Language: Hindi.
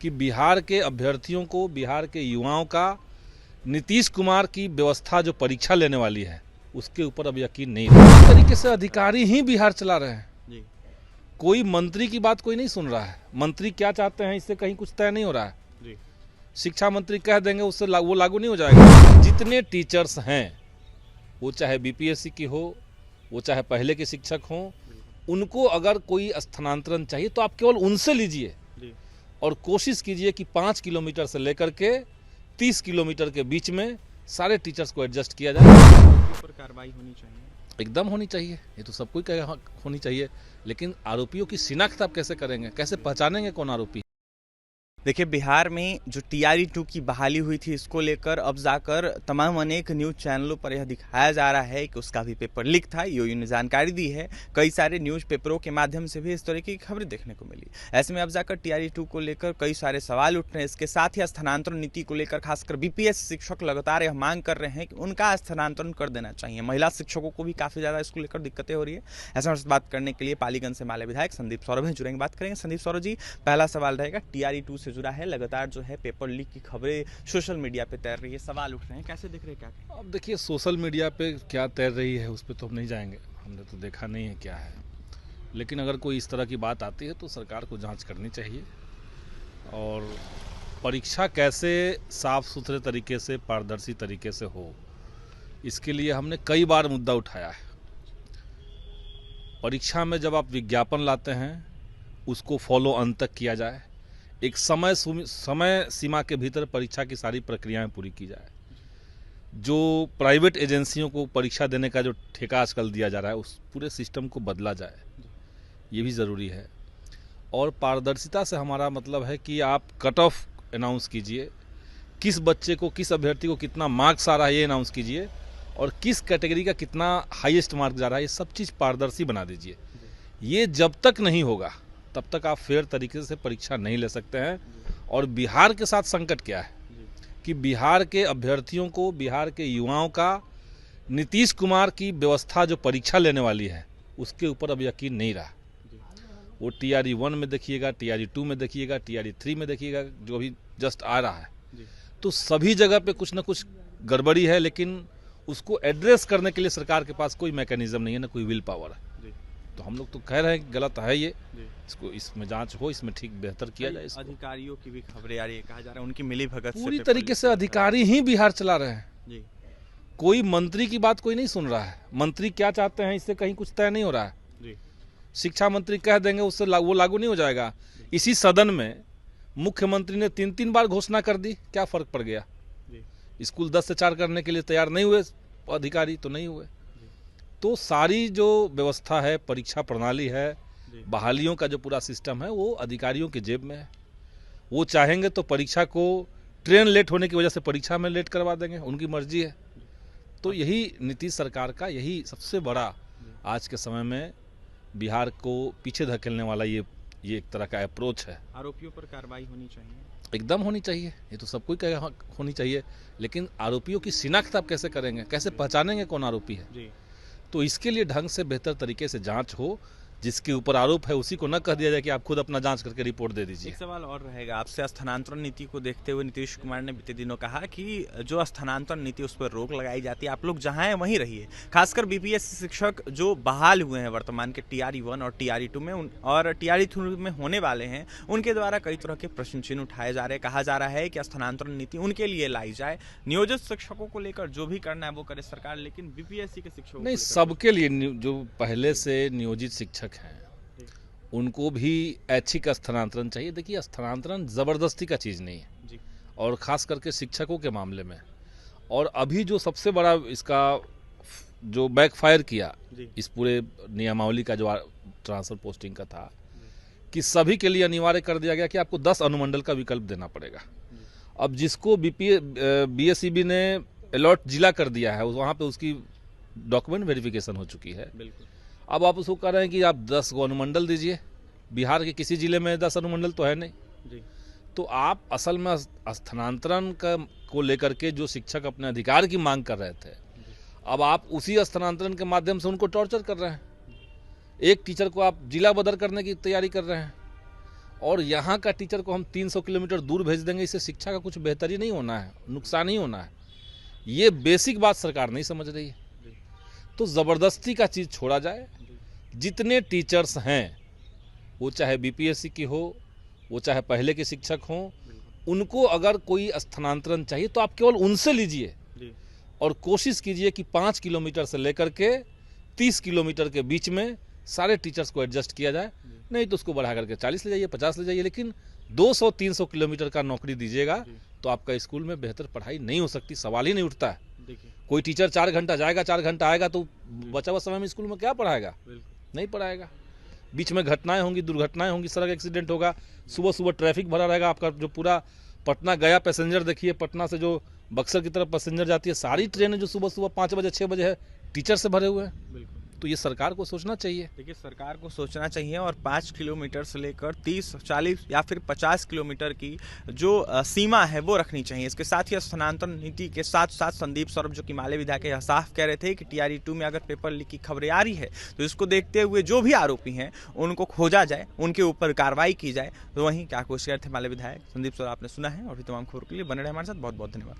कि बिहार के अभ्यर्थियों को, बिहार के युवाओं का नीतीश कुमार की व्यवस्था जो परीक्षा लेने वाली है उसके ऊपर अब यकीन नहीं रहा। इस तरीके से अधिकारी ही बिहार चला रहे हैं जी। कोई मंत्री की बात कोई नहीं सुन रहा है। मंत्री क्या चाहते हैं इससे कहीं कुछ तय नहीं हो रहा है जी। शिक्षा मंत्री कह देंगे उससे वो लागू नहीं हो जाएगा। जितने टीचर्स हैं, वो चाहे बीपीएससी की हो, वो चाहे पहले के शिक्षक हों, उनको अगर कोई स्थानांतरण चाहिए तो आप केवल उनसे लीजिए और कोशिश कीजिए कि 5 किलोमीटर से लेकर के 30 किलोमीटर के बीच में सारे टीचर्स को एडजस्ट किया जाए। पर कार्रवाई होनी चाहिए, एकदम होनी चाहिए, ये तो सबको ही होनी चाहिए। लेकिन आरोपियों की शिनाख्त आप कैसे करेंगे, कैसे पहचानेंगे कौन आरोपी? देखिए, बिहार में जो TRE-2 की बहाली हुई थी, इसको लेकर अब जाकर तमाम अनेक न्यूज़ चैनलों पर यह दिखाया जा रहा है कि उसका भी पेपर लीक था। यूयू ने जानकारी दी है। कई सारे न्यूज़ पेपरों के माध्यम से भी इस तरह की खबरें देखने को मिली। ऐसे में अब जाकर TRE-2 को लेकर कई सारे सवाल उठ रहे हैं। इसके साथ ही स्थानांतरण नीति को लेकर खासकर BPS शिक्षक लगातार यह मांग कर रहे हैं कि उनका स्थानांतरण कर देना चाहिए। महिला शिक्षकों को भी काफ़ी ज़्यादा इसको लेकर दिक्कतें हो रही है। ऐसा बात करने के लिए पालीगंज से माले विधायक संदीप सौरभ हैं, जुड़ेंगे, बात करेंगे। संदीप सौरभ जी, पहला सवाल रहेगा, TRE-2 से जुड़ा है। लगातार जो है पेपर लीक की खबरें सोशल मीडिया पे तैर रही है, सवाल उठ रहे हैं, कैसे देख रहे हैं? क्या अब देखिए, सोशल मीडिया पे क्या तैर रही है उस पर तो हम नहीं जाएंगे, हमने तो देखा नहीं है क्या है। लेकिन अगर कोई इस तरह की बात आती है तो सरकार को जांच करनी चाहिए और परीक्षा कैसे साफ सुथरे तरीके से, पारदर्शी तरीके से हो, इसके लिए हमने कई बार मुद्दा उठाया है। परीक्षा में जब आप विज्ञापन लाते हैं उसको फॉलो अंत तक किया जाए, एक समय सीमा के भीतर परीक्षा की सारी प्रक्रियाएं पूरी की जाए। जो प्राइवेट एजेंसियों को परीक्षा देने का जो ठेका आजकल दिया जा रहा है, उस पूरे सिस्टम को बदला जाए, ये भी ज़रूरी है। और पारदर्शिता से हमारा मतलब है कि आप कट ऑफ अनाउंस कीजिए, किस बच्चे को, किस अभ्यर्थी को कितना मार्क्स आ रहा है ये अनाउंस कीजिए, और किस कैटेगरी का कितना हाईएस्ट मार्क्स जा रहा है, ये सब चीज़ पारदर्शी बना दीजिए। ये जब तक नहीं होगा तब तक आप फेयर तरीके से परीक्षा नहीं ले सकते हैं। और बिहार के साथ संकट क्या है कि बिहार के अभ्यर्थियों को, बिहार के युवाओं का नीतीश कुमार की व्यवस्था जो परीक्षा लेने वाली है उसके ऊपर अब यकीन नहीं रहा। वो TRE-1 में देखिएगा, TRE-2 में देखिएगा, TRE-3 में देखिएगा, जो अभी जस्ट आ रहा है, तो सभी जगह पे कुछ ना कुछ गड़बड़ी है। लेकिन उसको एड्रेस करने के लिए सरकार के पास कोई मैकेनिज्म नहीं है, ना कोई विल पावर है। तो हम लोग तो कह रहे हैं कि गलत है ये, इसको, इसमें जांच हो, इसमें ठीक बेहतर किया जाए। अधिकारियों की भी खबरें आ रही है, कहा जा रहा है उनकी मिली भगत पूरी तरीके से अधिकारी ही बिहार चला रहे हैं जी। कोई मंत्री की बात कोई नहीं सुन रहा है। मंत्री क्या चाहते हैं इससे कहीं कुछ तय नहीं हो रहा है जी। शिक्षा मंत्री कह देंगे उससे वो लागू नहीं हो जाएगा। इसी सदन में मुख्यमंत्री ने 3 बार घोषणा कर दी, क्या फर्क पड़ गया? स्कूल 10 से 4 करने के लिए तैयार नहीं हुए अधिकारी, तो नहीं हुए। तो सारी जो व्यवस्था है, परीक्षा प्रणाली है, बहालियों का जो पूरा सिस्टम है, वो अधिकारियों की जेब में है। वो चाहेंगे तो परीक्षा को, ट्रेन लेट होने की वजह से परीक्षा में लेट करवा देंगे, उनकी मर्जी है। तो यही नीतीश सरकार का, यही सबसे बड़ा आज के समय में बिहार को पीछे धकेलने वाला ये एक तरह का अप्रोच है। आरोपियों पर कार्रवाई होनी चाहिए, एकदम होनी चाहिए, ये तो सबको ही होनी चाहिए। लेकिन आरोपियों की शिनाख्त आप कैसे करेंगे, कैसे पहचानेंगे कौन आरोपी है जी। तो इसके लिए ढंग से बेहतर तरीके से जांच हो। जिसके ऊपर आरोप है उसी को न कह दिया जाए कि आप खुद अपना जांच करके रिपोर्ट दे दीजिए। एक सवाल और रहेगा आपसे, स्थानांतरण नीति को देखते हुए नीतीश कुमार ने बीते दिनों कहा कि जो स्थानांतरण नीति उस पर रोक लगाई जाती है, आप लोग जहां हैं वहीं रहिए। खासकर BPS शिक्षक जो बहाल हुए हैं वर्तमान के TRE-1 और TRE-2 में और TRE-3 में होने वाले हैं, उनके द्वारा कई तरह के प्रश्न चिन्ह उठाए जा रहे हैं। कहा जा रहा है कि स्थानांतरण नीति उनके लिए लाई जाए, नियोजित शिक्षकों को लेकर जो भी करना है वो करे सरकार, लेकिन BPSC के शिक्षकों नहीं, सबके लिए जो पहले से नियोजित शिक्षक हैं उनको भी ऐच्छिक स्थानांतरण चाहिए। देखिए, स्थानांतरण जबरदस्ती का चीज़ नहीं है जी। और खास करके शिक्षकों के मामले में। और अभी जो सबसे बड़ा इसका जो बैकफायर किया इस पूरे नियमावली का, जो ट्रांसफर पोस्टिंग का था, कि सभी के लिए अनिवार्य कर दिया गया कि आपको 10 अनुमंडल का विकल्प देना पड़ेगा। अब जिसको BSEB ने अलॉट जिला कर दिया है, वहाँ पे उसकी डॉक्यूमेंट वेरिफिकेशन हो चुकी है। बिल्कुल। अब आप उसको कह रहे हैं कि आप 10 को अनुमंडल दीजिए। बिहार के किसी जिले में 10 अनुमंडल तो है नहीं जी। तो आप असल में स्थानांतरण को लेकर के जो शिक्षक अपने अधिकार की मांग कर रहे थे, अब आप उसी स्थानांतरण के माध्यम से उनको टॉर्चर कर रहे हैं। एक टीचर को आप जिला बदर करने की तैयारी कर रहे हैं। और यहाँ का टीचर को हम 300 किलोमीटर दूर भेज देंगे, इससे शिक्षा का कुछ बेहतर ही नहीं होना है, नुकसान ही होना है। ये बेसिक बात सरकार नहीं समझ रही है। तो ज़बरदस्ती का चीज़ छोड़ा जाए। जितने टीचर्स हैं, वो चाहे बीपीएससी की हो, वो चाहे पहले के शिक्षक हों, उनको अगर कोई स्थानांतरण चाहिए तो आप केवल उनसे लीजिए और कोशिश कीजिए कि 5 किलोमीटर से लेकर के 30 किलोमीटर के बीच में सारे टीचर्स को एडजस्ट किया जाए। नहीं तो उसको बढ़ा करके 40 ले जाइए, 50 ले जाइए, लेकिन 200-300 किलोमीटर का नौकरी दीजिएगा तो आपका स्कूल में बेहतर पढ़ाई नहीं हो सकती, सवाल ही नहीं उठता है। कोई टीचर 4 घंटा जाएगा, 4 घंटा आएगा तो बचा हुआ समय में स्कूल में क्या पढ़ाएगा? नहीं पढ़ाएगा। बीच में घटनाएं होंगी, दुर्घटनाएं होंगी, सड़क एक्सीडेंट होगा, सुबह सुबह ट्रैफिक भरा रहेगा। आपका जो पूरा पटना गया पैसेंजर देखिए, पटना से जो बक्सर की तरफ पैसेंजर जाती है, सारी ट्रेनें जो सुबह सुबह 5 बजे 6 बजे है, टीचर से भरे हुए हैं। तो ये सरकार को सोचना चाहिए। देखिए, सरकार को सोचना चाहिए और 5 किलोमीटर से लेकर 30, 40 या फिर 50 किलोमीटर की जो सीमा है वो रखनी चाहिए। इसके साथ ही स्थानांतरण नीति के साथ साथ संदीप सौरभ जो कि माले विधायक यह साफ कह रहे थे कि TRE 2 में अगर पेपर लीक की खबरें आ रही है तो इसको देखते हुए जो भी आरोपी हैं उनको खोजा जाए, उनके ऊपर कार्रवाई की जाए। तो वहीं क्या कोशिश थे माले विधायक संदीप सौरभ, आपने सुना है। और भी तमाम खबरों के लिए बने रहे हमारे साथ। बहुत बहुत धन्यवाद।